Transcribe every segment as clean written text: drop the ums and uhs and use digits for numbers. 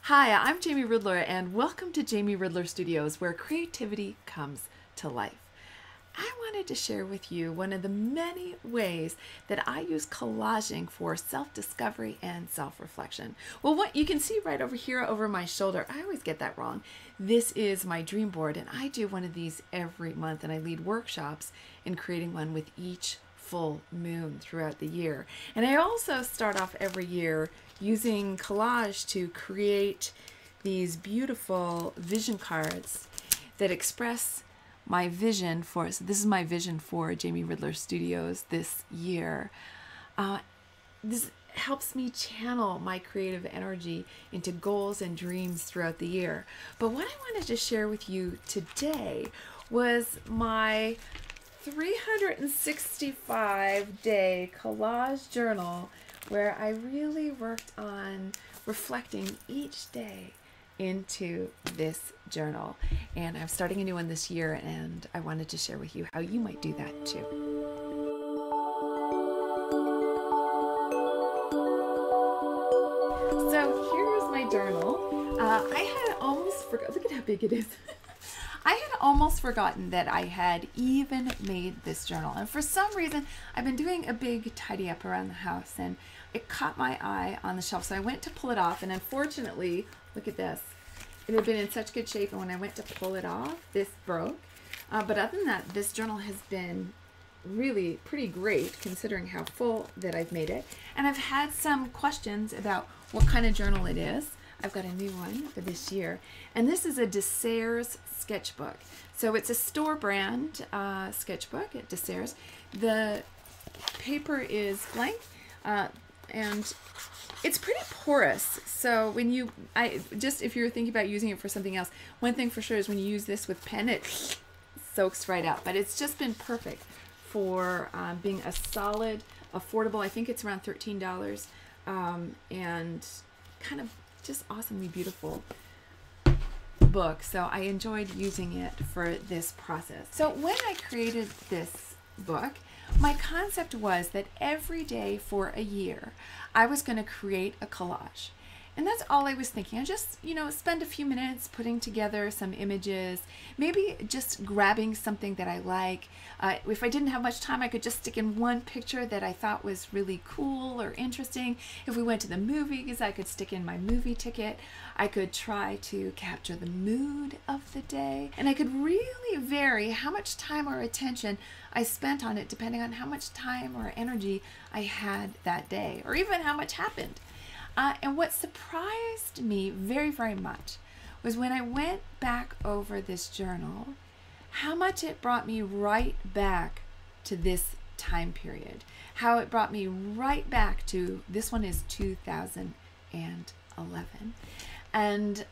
Hi, I'm Jamie Ridler, and welcome to Jamie Ridler Studios, where creativity comes to life. I wanted to share with you one of the many ways that I use collaging for self-discovery and self-reflection. Well, what you can see right over here over my shoulder, I always get that wrong. This is my dream board, and I do one of these every month, and I lead workshops in creating one with each full moon throughout the year. And I also start off every year using collage to create these beautiful vision cards that express my vision for, so this is my vision for Jamie Ridler Studios this year. This helps me channel my creative energy into goals and dreams throughout the year. But what I wanted to share with you today was my 365-day collage journal, where I really worked on reflecting each day into this journal. And I'm starting a new one this year, and I wanted to share with you how you might do that too. So here's my journal. I had almost forgotten, look at how big it is. I had almost forgotten that I had even made this journal. And for some reason, I've been doing a big tidy up around the house, and it caught my eye on the shelf. So I went to pull it off, and unfortunately, look at this. It had been in such good shape, and when I went to pull it off, this broke. But other than that, this journal has been really pretty great considering how full that I've made it. And I've had some questions about what kind of journal it is. I've got a new one for this year, and this is a Desserres sketchbook. So it's a store brand sketchbook at Desserres. The paper is blank, and it's pretty porous. So when you, if you're thinking about using it for something else, one thing for sure is when you use this with pen, it soaks right out. But it's just been perfect for being a solid, affordable. I think it's around $13, and kind of just awesomely beautiful book. So I enjoyed using it for this process. So when I created this book, my concept was that every day for a year, I was going to create a collage. And that's all I was thinking. I just, spend a few minutes putting together some images, maybe just grabbing something that I like. If I didn't have much time, I could just stick in one picture that I thought was really cool or interesting. If we went to the movies, I could stick in my movie ticket. I could try to capture the mood of the day. And I could really vary how much time or attention I spent on it depending on how much time or energy I had that day, or even how much happened. And what surprised me very, very much was when I went back over this journal, how much it brought me right back to this time period. How it brought me right back to, this one is 2011. And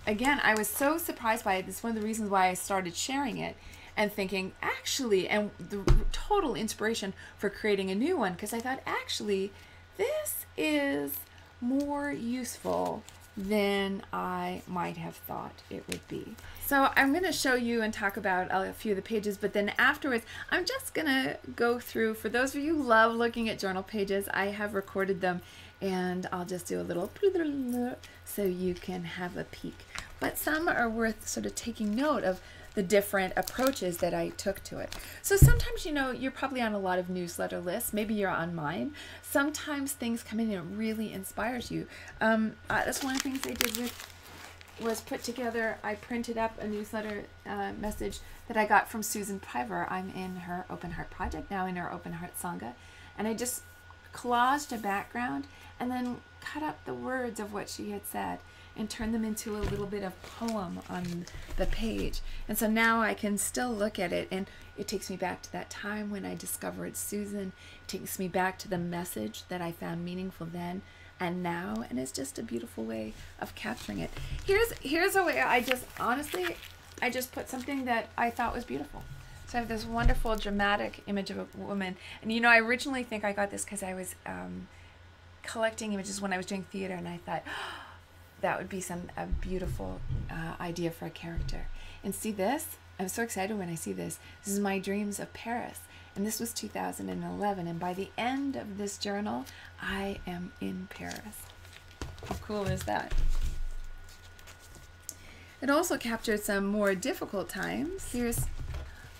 again, I was so surprised by it. This is one of the reasons why I started sharing it and thinking, actually, and the total inspiration for creating a new one, because I thought, actually, this is more useful than I might have thought it would be. So I'm going to show you and talk about a few of the pages, but then afterwards I'm just going to go through, for those of you who love looking at journal pages, I have recorded them, and I'll just do a little so you can have a peek. But some are worth sort of taking note of the different approaches that I took to it. So sometimes, you're probably on a lot of newsletter lists. Maybe you're on mine. Sometimes things come in and it really inspires you. That's one of the things I did was put together, I printed up a newsletter message that I got from Susan Piver. I'm in her Open Heart Project now, in her Open Heart Sangha. And I just collaged a background and then cut up the words of what she had said and turn them into a little bit of poem on the page. And so now I can still look at it, and it takes me back to that time when I discovered Susan. It takes me back to the message that I found meaningful then and now, and it's just a beautiful way of capturing it. Here's a way I just put something that I thought was beautiful. So I have this wonderful dramatic image of a woman, and I originally think I got this because I was collecting images when I was doing theater, and I thought, that would be a beautiful idea for a character. And see this? I'm so excited when I see this. This is my dreams of Paris. And this was 2011. And by the end of this journal, I am in Paris. How cool is that? It also captured some more difficult times. Here's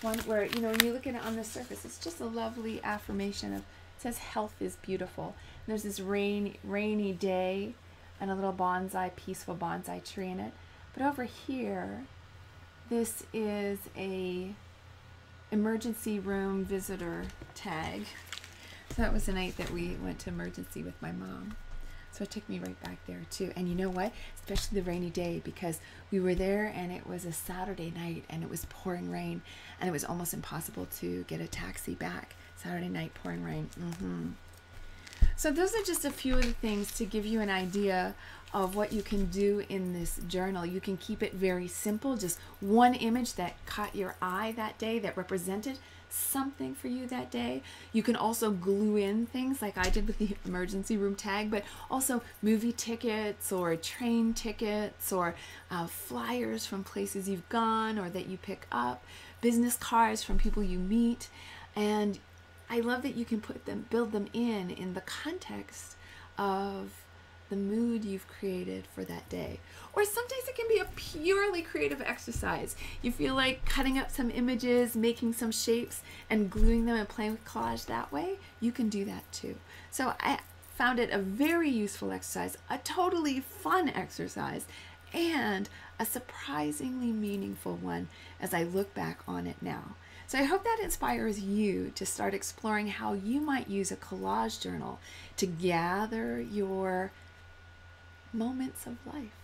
one where, you know, when you look at it on the surface, it's just a lovely affirmation of, it says health is beautiful. And there's this rainy day and a little bonsai, peaceful bonsai tree in it. But over here, this is a emergency room visitor tag. So that was the night that we went to emergency with my mom. So it took me right back there too. And you know what? Especially the rainy day, because we were there and it was a Saturday night and it was pouring rain and it was almost impossible to get a taxi back. Saturday night, pouring rain. So those are just a few of the things to give you an idea of what you can do in this journal. You can keep it very simple, just one image that caught your eye that day that represented something for you that day. You can also glue in things like I did with the emergency room tag, but also movie tickets or train tickets or flyers from places you've gone or that you pick up, business cards from people you meet. And I love that you can build them in the context of the mood you've created for that day. Or sometimes it can be a purely creative exercise. You feel like cutting up some images, making some shapes, and gluing them and playing with collage that way. You can do that too. So I found it a very useful exercise, a totally fun exercise, and a surprisingly meaningful one as I look back on it now. So I hope that inspires you to start exploring how you might use a collage journal to gather your moments of life.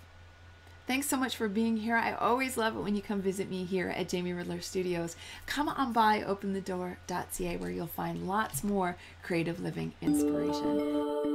Thanks so much for being here. I always love it when you come visit me here at Jamie Ridler Studios. Come on by openthedoor.ca where you'll find lots more creative living inspiration.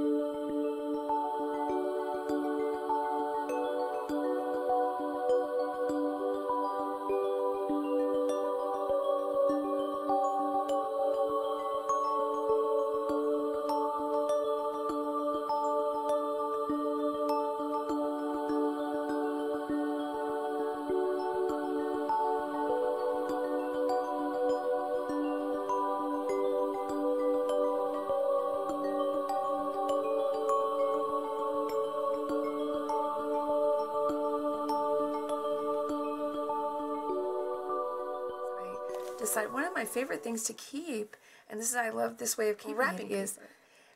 One of my favorite things to keep, and this is, I love this way of keeping wrapping, is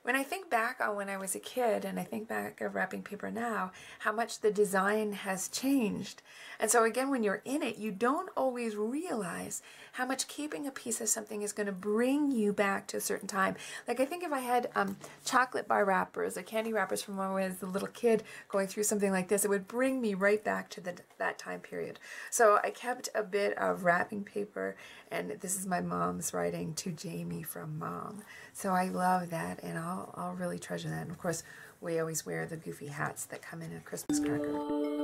when I think back on when I was a kid and I think back of wrapping paper now, how much the design has changed. And so again, when you're in it, you don't always realize how much keeping a piece of something is going to bring you back to a certain time. Like I think if I had chocolate bar wrappers or candy wrappers from when I was a little kid going through something like this, it would bring me right back to that time period. So I kept a bit of wrapping paper, and this is my mom's writing to Jamie from Mom. So I love that, and I'll really treasure that. And of course, we always wear the goofy hats that come in a Christmas cracker.